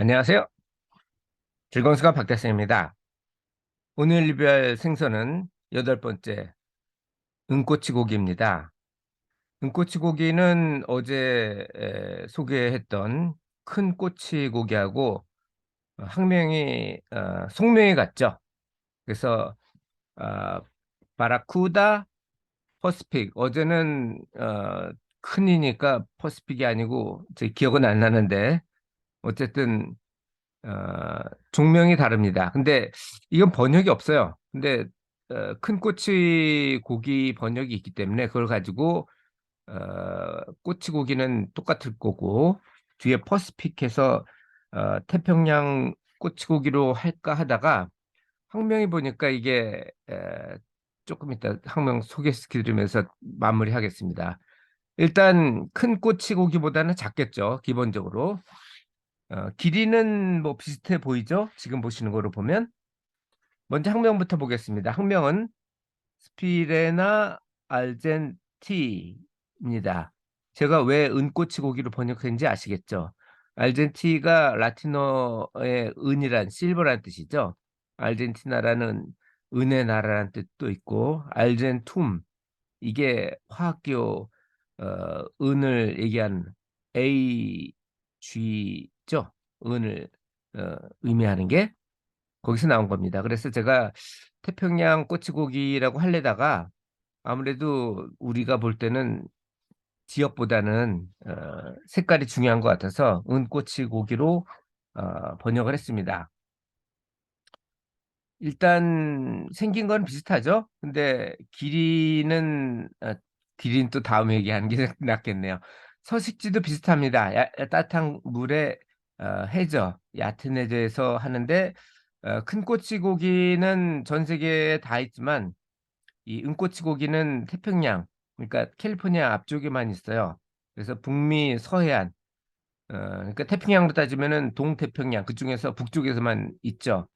안녕하세요. 즐거운 시간 박대성입니다. 오늘 리뷰할 생선은 여덟 번째 은꼬치고기입니다. 은꼬치고기는 어제 소개했던 큰 꼬치고기하고 학명이 속명이 같죠. 그래서 어, 바라쿠다 퍼시픽, 어제는 큰이니까 퍼시픽이 아니고 제 기억은 안 나는데 어쨌든 종명이 다릅니다. 근데 이건 번역이 없어요. 근데 큰 꼬치 고기 번역이 있기 때문에 그걸 가지고 꼬치 고기는 똑같을 거고 뒤에 퍼시픽해서 태평양 꼬치 고기로 할까 하다가 학명이 보니까 이게 조금 이따 학명 소개시켜드리면서 마무리하겠습니다. 일단 큰 꼬치 고기보다는 작겠죠, 기본적으로. 길이는 뭐 비슷해 보이죠? 지금 보시는 거로 보면. 먼저 학명부터 보겠습니다. 학명은 스피레나 알젠티입니다. 제가 왜 은꼬치 고기로 번역했는지 아시겠죠? 알젠티가 라틴어의 은이란 실버란 뜻이죠. 아르헨티나라는 은의 나라라는 뜻도 있고, 알젠툼, 이게 화학기호 은을 얘기하는 AG죠. 은을 의미하는 게 거기서 나온 겁니다. 그래서 제가 태평양 꼬치고기라고 하려다가 아무래도 우리가 볼 때는 지역보다는 색깔이 중요한 것 같아서 은꼬치고기로 번역을 했습니다. 일단 생긴 건 비슷하죠. 근데 길이는 또 다음 얘기하는 게 낫겠네요. 서식지도 비슷합니다. 따뜻한 물에 해저, 얕은 해저에서 하는데 큰 꼬치고기는 전 세계에 다 있지만 이 은꼬치고기는 태평양, 그러니까 캘리포니아 앞쪽에만 있어요. 그래서 북미 서해안, 그러니까 태평양으로 따지면은 동태평양 그중에서 북쪽에서만 있죠.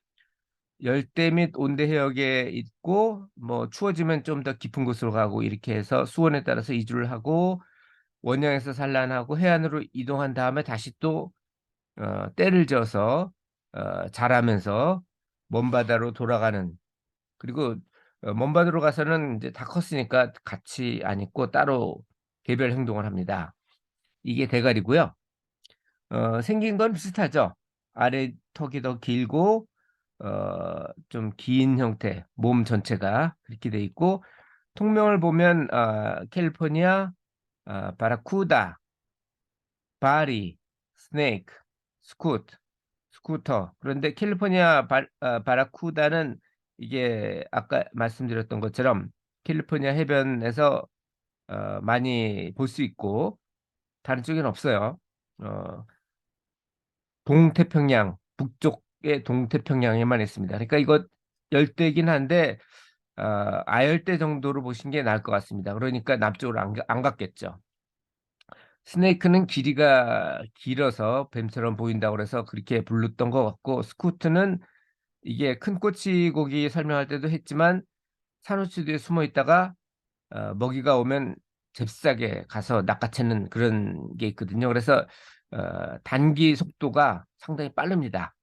열대 및 온대 해역에 있고 뭐 추워지면 좀 더 깊은 곳으로 가고 이렇게 해서 수온에 따라서 이주를 하고 원양에서 산란하고 해안으로 이동한 다음에 다시 또 때를 지어서 자라면서 먼바다로 돌아가는. 그리고 먼바다로 가서는 이제 다 컸으니까 같이 안 있고 따로 개별 행동을 합니다. 이게 대가리고요. 생긴 건 비슷하죠. 아래 턱이 더 길고 좀 긴 형태, 몸 전체가 그렇게 돼 있고 통명을 보면 캘리포니아 바라쿠다, 바리, 스네이크, 스쿠터. 그런데 캘리포니아 바라쿠다는 이게 아까 말씀드렸던 것처럼 캘리포니아 해변에서 많이 볼 수 있고 다른 쪽에는 없어요. 어, 동태평양, 북쪽의 동태평양에만 있습니다. 그러니까 이거 열대긴 한데 아열대 정도로 보신 게 나을 것 같습니다. 그러니까 남쪽으로 안 갔겠죠. 스네이크는 길이가 길어서 뱀처럼 보인다고 그래서 그렇게 불렀던 것 같고, 스쿠트는 이게 큰 꼬치고기 설명할 때도 했지만 산호초 뒤에 숨어 있다가 먹이가 오면 잽싸게 가서 낚아채는 그런 게 있거든요. 그래서 단기 속도가 상당히 빠릅니다.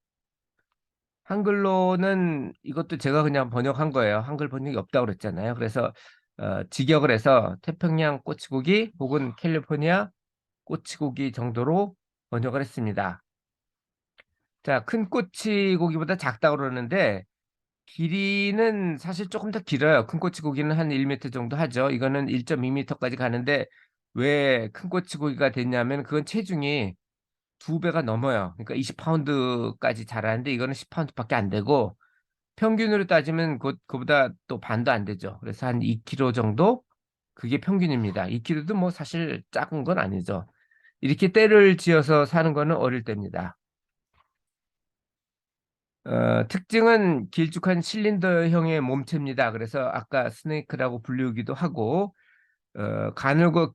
한글로는 이것도 제가 그냥 번역한 거예요. 한글 번역이 없다고 그랬잖아요. 그래서 직역을 해서 태평양 꼬치고기 혹은 캘리포니아 꼬치고기 정도로 번역을 했습니다. 자, 큰 꼬치고기보다 작다고 그러는데 길이는 사실 조금 더 길어요. 큰 꼬치고기는 한 1m 정도 하죠. 이거는 1.2m까지 가는데 왜 큰 꼬치고기가 됐냐면 그건 체중이 두 배가 넘어요. 그러니까 20파운드까지 자라는데 이거는 10파운드밖에 안 되고 평균으로 따지면 그보다 또 반도 안 되죠. 그래서 한 2kg 정도? 그게 평균입니다. 2kg도 뭐 사실 작은 건 아니죠. 이렇게 때를 지어서 사는 거는 어릴 때입니다. 특징은 길쭉한 실린더형의 몸체입니다. 그래서 아까 스네이크라고 불리우기도 하고, 가늘고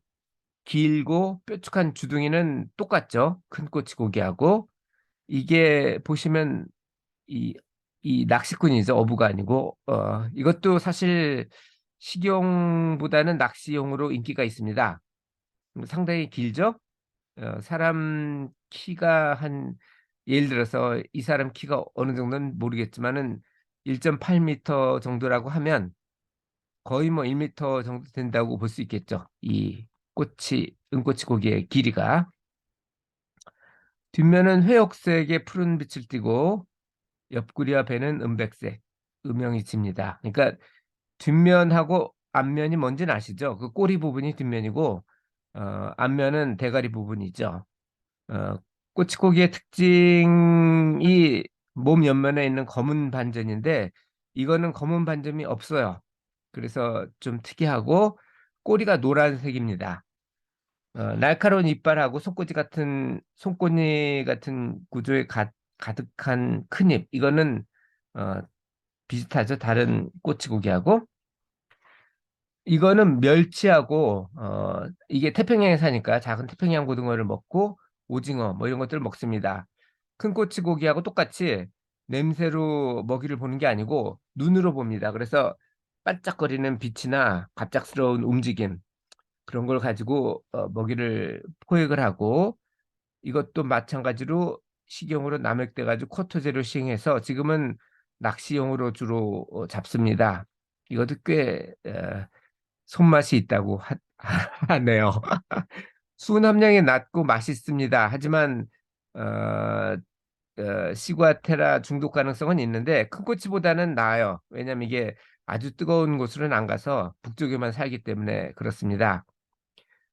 길고 뾰족한 주둥이는 똑같죠. 큰 꼬치고기하고. 이게 보시면 이, 이 낚시꾼이죠. 어부가 아니고. 이것도 사실 식용보다는 낚시용으로 인기가 있습니다. 상당히 길죠. 사람 키가 한 예를 들어서 이 사람 키가 어느 정도는 모르겠지만은 1.8m 정도라고 하면 거의 뭐 1m 정도 된다고 볼 수 있겠죠. 이 은꼬치 고기의 길이가. 뒷면은 회옥색의 푸른 빛을 띠고 옆구리와 배는 은백색, 음영이 칩니다. 그러니까 뒷면하고 앞면이 뭔지는 아시죠? 그 꼬리 부분이 뒷면이고 앞면은 대가리 부분이죠. 어, 꼬치고기의 특징이 몸 옆면에 있는 검은 반점인데 이거는 검은 반점이 없어요. 그래서 좀 특이하고 꼬리가 노란색입니다. 날카로운 이빨하고 손꼬니 같은 구조의 가득한 큰 입. 이거는 어, 비슷하죠. 다른 꼬치고기하고. 이거는 멸치하고 이게 태평양에 사니까 작은 태평양 고등어를 먹고 오징어 뭐 이런 것들을 먹습니다. 큰 꼬치고기하고 똑같이 냄새로 먹이를 보는 게 아니고 눈으로 봅니다. 그래서 반짝거리는 빛이나 갑작스러운 움직임 그런 걸 가지고 먹이를 포획을 하고 이것도 마찬가지로 식용으로 남획돼 가지고 코토제로 시행해서 지금은 낚시용으로 주로 잡습니다. 이것도 꽤 손맛이 있다고 하네요. 수분 함량이 낮고 맛있습니다. 하지만 어, 시구아테라 중독 가능성은 있는데 큰 꼬치보다는 나아요. 왜냐하면 이게 아주 뜨거운 곳으로는 안 가서 북쪽에만 살기 때문에 그렇습니다.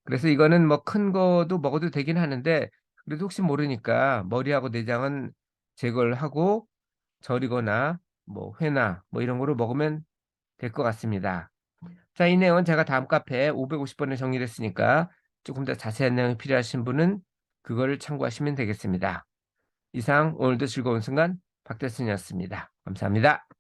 그래서 이거는 뭐 큰 거도 먹어도 되긴 하는데 그래도 혹시 모르니까 머리하고 내장은 제거를 하고 절이거나 뭐 회나 뭐 이런 거로 먹으면 될 것 같습니다. 자, 이 내용은 제가 다음 카페에 550번에 정리를 했으니까 조금 더 자세한 내용이 필요하신 분은 그거를 참고하시면 되겠습니다. 이상 오늘도 즐거운 순간 박대순이었습니다. 감사합니다.